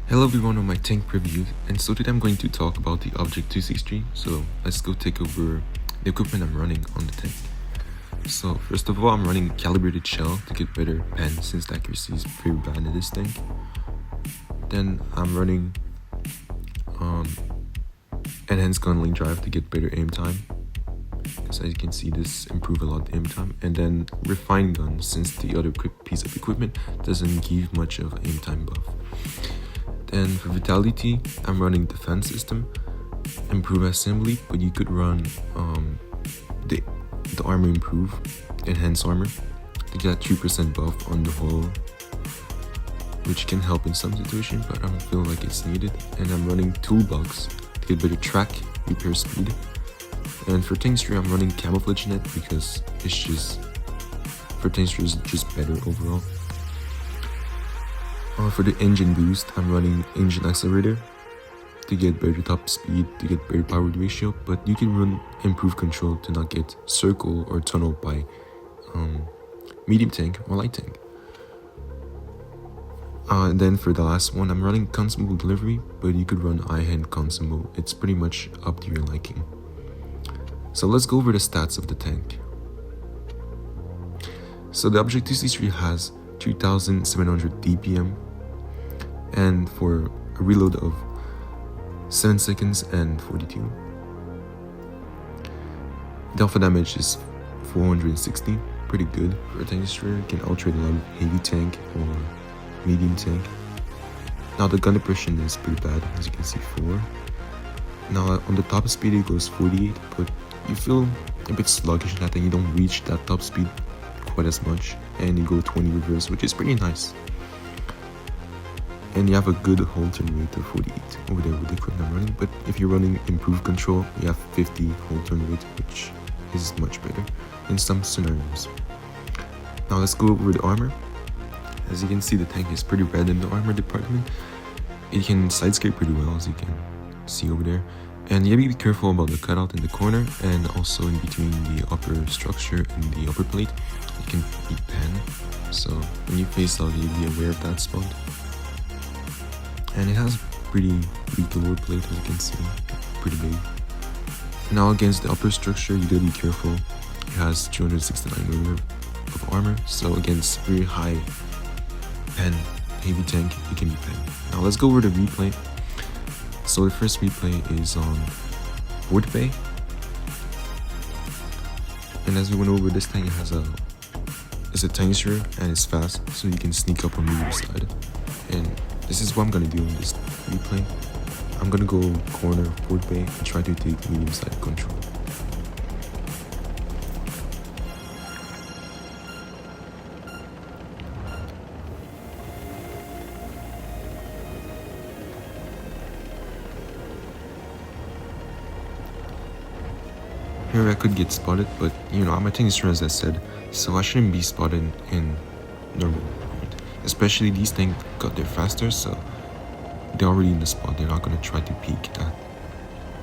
Hello everyone on my tank review, and so today I'm going to talk about the Object 263, so let's go take over the equipment I'm running on the tank. So first of all, I'm running calibrated shell to get better pen since the accuracy is very bad in this tank. Then I'm running enhanced gun link drive to get better aim time, because as you can see this improve a lot aim time, and then refined gun since the other piece of equipment doesn't give much of aim time buff. And for vitality, I'm running defense system, improve assembly, but you could run the armor improve, enhance armor, to get 3% buff on the hull, which can help in some situations, but I don't feel like it's needed. And I'm running toolbox to get better track, repair speed. And for tankstry, I'm running camouflage net because it's just, for tankstry is just better overall. For the engine boost, I'm running engine accelerator to get better top speed, to get better power ratio, but you can run improved control to not get circle or tunnel by medium tank or light tank. And then for the last one, I'm running consumable delivery, but you could run eye-hand consumable. It's pretty much up to your liking. So let's go over the stats of the tank. So the Object 263 has 2700 DPM, and for a reload of 7 seconds and 42. The alpha damage is 460, pretty good for a tank destroyer. Can outrate a lot of heavy tank or medium tank. Now the gun depression is pretty bad, as you can see 4. Now on the top speed it goes 48, but you feel a bit sluggish in that and you don't reach that top speed quite as much, and you go 20 reverse, which is pretty nice. And you have a good hold turn rate of 48 over there with the equipment I'm running, but if you're running improved control, you have 50 hold turn rate, which is much better in some scenarios. Now let's go over the armor. As you can see, the tank is pretty red in the armor department. It can side scrape pretty well, as you can see over there. And you have to be careful about the cutout in the corner and also in between the upper structure and the upper plate. It can be pen, so when you face out, you'll be aware of that spot. And it has pretty weak lower plate, as you can see, pretty big. Now against the upper structure, you gotta be careful. It has 269mm of armor, so against very high pen, heavy tank, it can be pen. Now let's go over the replay. So the first replay is on Wotb, and as we went over, this tank it's a tank destroyer and it's fast, so you can sneak up on the other side. And this is what I'm gonna do in this replay. I'm gonna go corner Wotb and try to take medium side control. Here I could get spotted, but you know, I'm a tank destroyer as I said, so I shouldn't be spotted in normal point. Especially these tanks got there faster, so they're already in the spot. They're not gonna try to peek that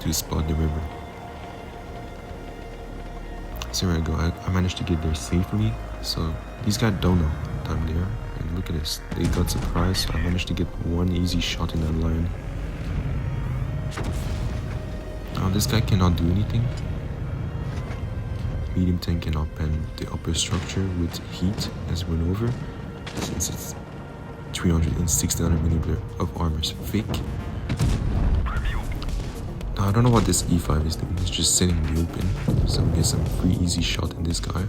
to spot the river. So here I go. I managed to get there safely. So these guys don't know that I'm there, and look at this. They got surprised, so I managed to get one easy shot in that line. Now this guy cannot do anything. Medium tank cannot pen the upper structure with heat, as we went over, since it's 369mm of armor is fake. Now I don't know what this E5 is doing. It's just sitting in the open, so we get some free easy shot in this guy.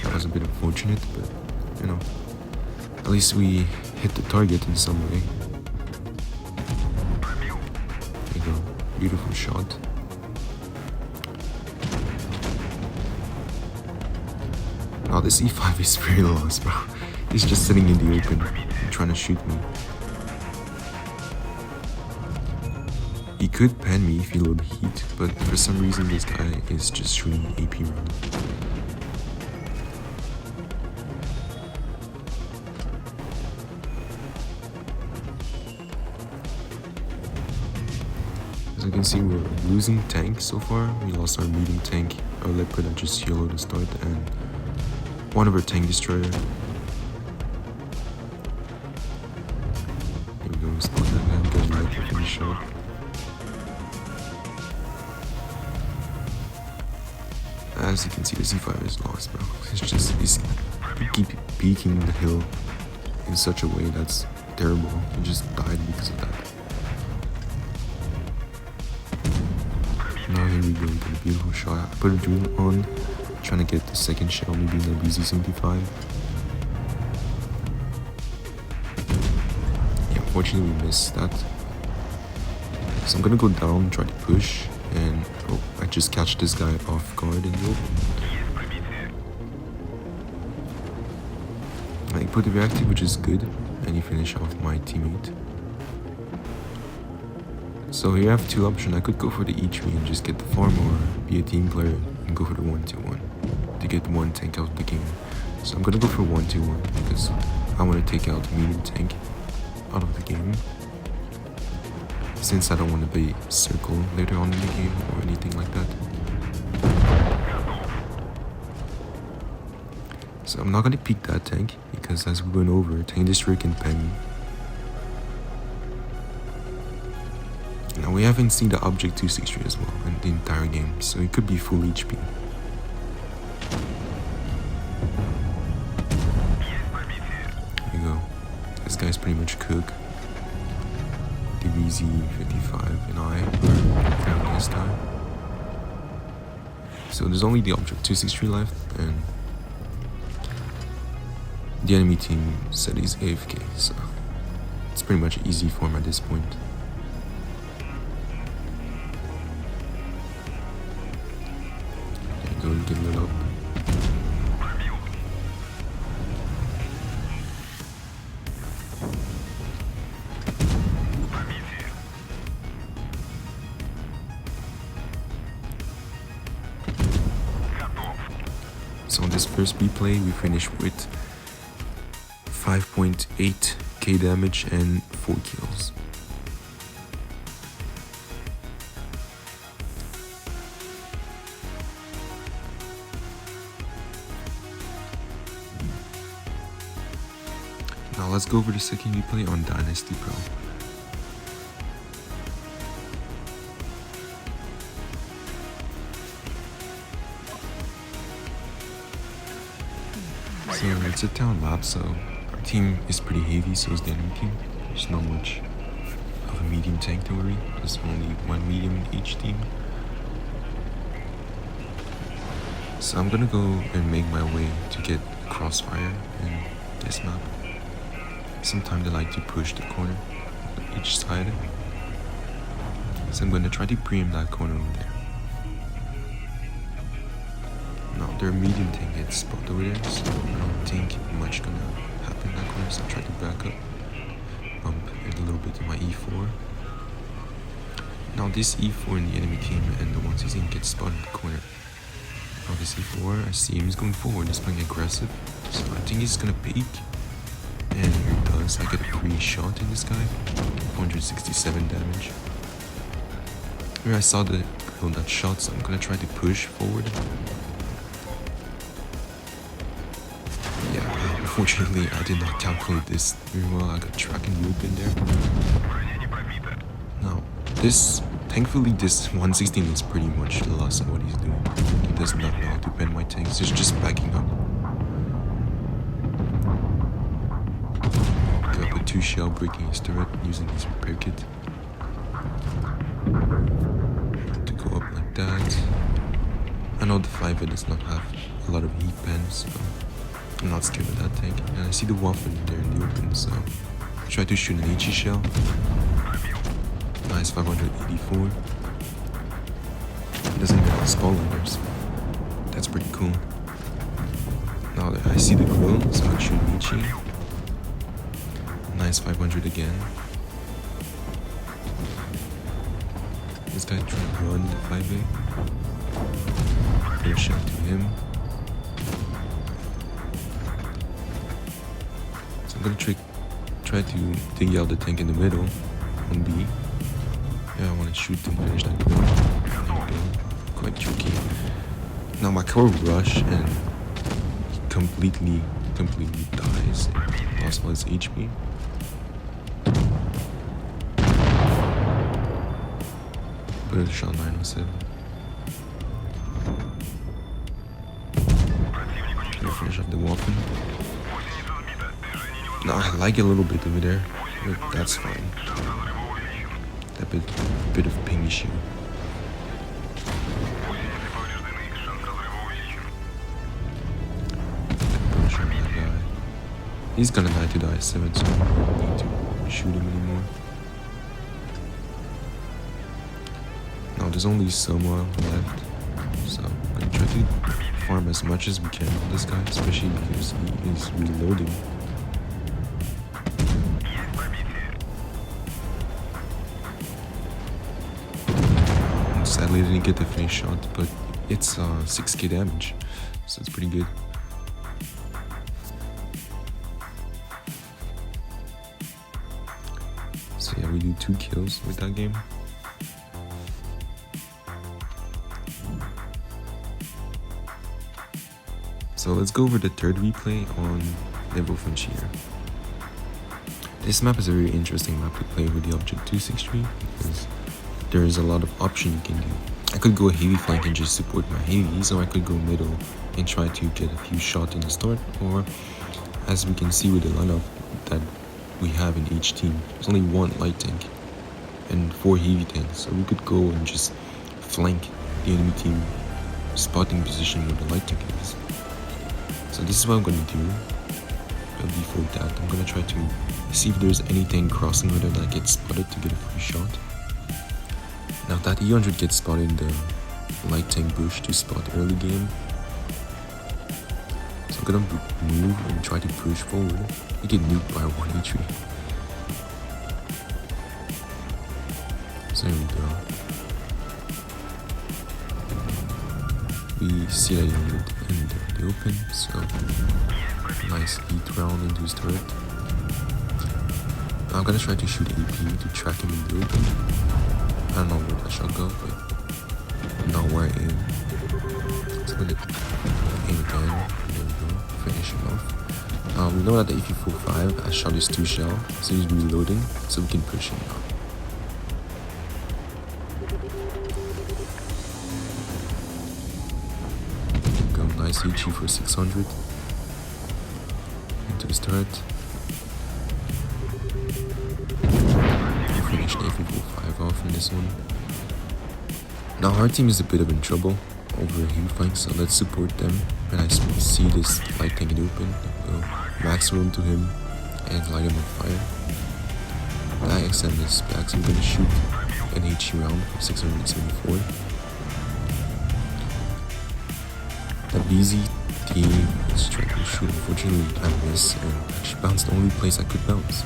That was a bit unfortunate, but you know, at least we hit the target in some way. Beautiful shot. Wow, this E5 is very lost, bro. He's just sitting in the open and trying to shoot me. He could pen me if he load heat, but for some reason this guy is just shooting AP run. As you can see, we're losing tank so far. We lost our medium tank, our leopard that just yellowed to start, and one of our tank destroyer. Here we go, spawn that guy, get right to finish up. As you can see, the C5 is lost, bro. He's keep peeking the hill in such a way that's terrible. He just died because of that. Now here we go, get a beautiful shot. I put a drill on, trying to get the second shell, maybe in the BZ-75. Yeah, unfortunately we missed that. So I'm gonna go down, try to push, and oh, I just catch this guy off guard in the open. I put the reactive, which is good, and he finished off my teammate. So here I have two options. I could go for the E3 and just get the farm, or be a team player and go for the 1-2-1 to get one tank out of the game. So I'm gonna go for 1-2-1 because I want to take out the medium tank out of the game, since I don't want to be circle later on in the game or anything like that. So I'm not gonna peek that tank because as we went over, tank destroyer can pen me. Now we haven't seen the object 263 as well in the entire game, so it could be full HP. Here we go. This guy's pretty much cooked. The BZ-55 and I are this time. So there's only the object 263 left, and the enemy team said he's AFK, so it's pretty much easy for him at this point. There you go, get lit up. So on this first replay, we finished with 5.8k damage and 4 kills. Now let's go over the second replay on Dynasty Pro. So it's a town map, so our team is pretty heavy, so is the enemy team. There's not much of a medium tank to worry. There's only one medium in each team. So I'm gonna go and make my way to get crossfire in this map. Sometimes they like to push the corner on each side. So I'm gonna try to preempt that corner over there. Now their medium tank gets spot over there, so I don't think much gonna happen in that corner, so I try to back up, bump a little bit to my E4. Now this E4 in the enemy team and the ones he's in get spotted in the corner. Now this E4, I see him, he's going forward, he's playing aggressive, so I think he's gonna peek, and here he does. I get a free shot in this guy, 467 damage. Here I saw the girl that shot, so I'm gonna try to push forward. Yeah, unfortunately I did not calculate this very well. I got tracking loop in there. Now, thankfully this 116 is pretty much lost at what he's doing. He does not know how to bend my tanks, he's just backing up. Okay, I put 2 shell breaking his turret using his repair kit. To go up like that. I know the 5 does not have a lot of heat pens, so I'm not scared of that tank. And I see the wagon there in the open, so I try to shoot an HE shell. Nice 584. It doesn't even have skull liners. That's pretty cool. Now that I see the grill, so I'm gonna shoot an HE. Nice 500 again. This guy trying to run the 5A. Fair shot to him. So I'm gonna try to dig out the tank in the middle on B. Yeah, I want to shoot and finish that core. There we go. Quite tricky. Now my core rush and he completely dies and lost all his HP. But it's shot 907. Gonna finish off the weapon. No, I like it a little bit over there, but that's fine. That bit of ping issue. Punch on that guy. He's gonna die to die 7, so I don't need to shoot him anymore. Now there's only someone left, so I'm gonna try to farm as much as we can on this guy, especially because he is reloading. Sadly, I didn't get the finish shot, but it's 6k damage, so it's pretty good. So yeah, we do 2 kills with that game. So let's go over the third replay on Level Frontier. This map is a very interesting map to play with the Object 263 because there is a lot of option you can do. I could go heavy flank and just support my heavies, or I could go middle and try to get a few shots in the start, or as we can see with the lineup that we have in each team, there's only 1 light tank and 4 heavy tanks, so we could go and just flank the enemy team spotting position where the light tank is. So this is what I'm gonna do. But before that, I'm gonna try to see if there's anything crossing with it that gets spotted to get a free shot. Now that E100 gets spotted in the light tank bush to spot early game. So I'm gonna move and try to push forward. We get nuked by 1 HP. So there we go. We see that E100 in the open, so nice lead round into his turret. Now I'm gonna try to shoot AP to track him in the open. I don't know where that shot go, but not where I aim. So I'm gonna aim again. There we go. Finish him off. We know that the AP-45 I shot his 2 shell, so he's reloading, so we can push him now. Go nice HE for 600. Into his turret. Finish the AP-45 off in this one. Now our team is a bit of in trouble over heavy flank, so let's support them. When I see this light tank open, we'll max room to him and light him on fire. I extend this back, so I'm gonna shoot an HE round for 674. The BZ team is trying to shoot, unfortunately I miss and actually bounced the only place I could bounce.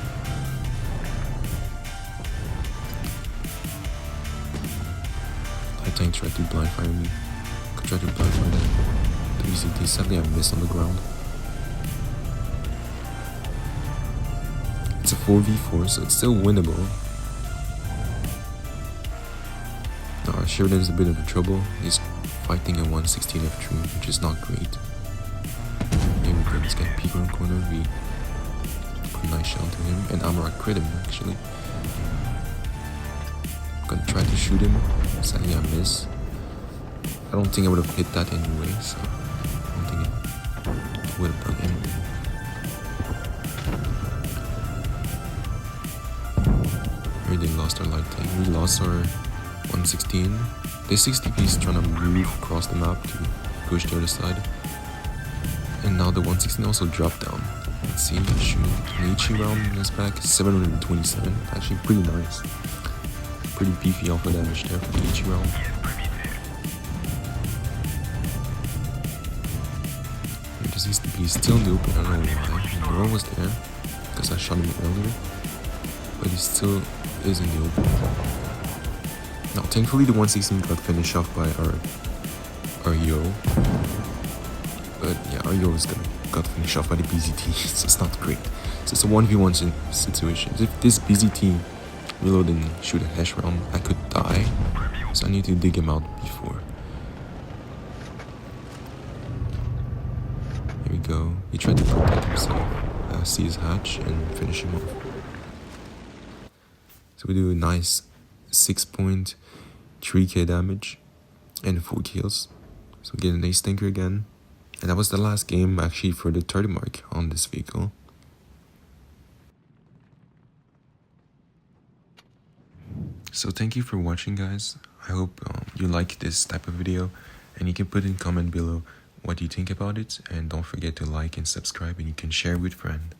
Tank tried to blind fire me. Could try to blind fire them. The BZT, sadly I missed on the ground. It's a 4v4, so it's still winnable. Now our Sheridan is a bit of a trouble. He's fighting a 116 F3, which is not great. Here we go, let's get peek around corner. We put a nice shell to him, and Amara crit him actually. Gonna try to shoot him. Sadly I miss. I don't think I would have hit that anyway, so I don't think it would have done anything. We really lost our light tank. We lost our 116. The 60p is trying to move across the map to push the other side. And now the 116 also dropped down. Let's see, shooting an HE round in his back. 727. Actually pretty nice. Pretty beefy alpha damage there for the HE round. He's still in the open, I don't know why. No one was there, because I shot him earlier. But he still is in the open. Now, thankfully the 116 got finished off by our Yo. But yeah, our Yo got finished off by the BZT, so it's not great. So it's a 1v1 situation. If this BZT reload and shoot a hash round, I could die, so I need to dig him out before. Here we go. He tried to protect himself, see his hatch, and finish him off. So we do a nice 6.3k damage and 4 kills. So we get an ace tanker again. And that was the last game actually for the 30 mark on this vehicle. So thank you for watching, guys. I hope you like this type of video, and you can put in comment below what you think about it, and don't forget to like and subscribe, and you can share with friends.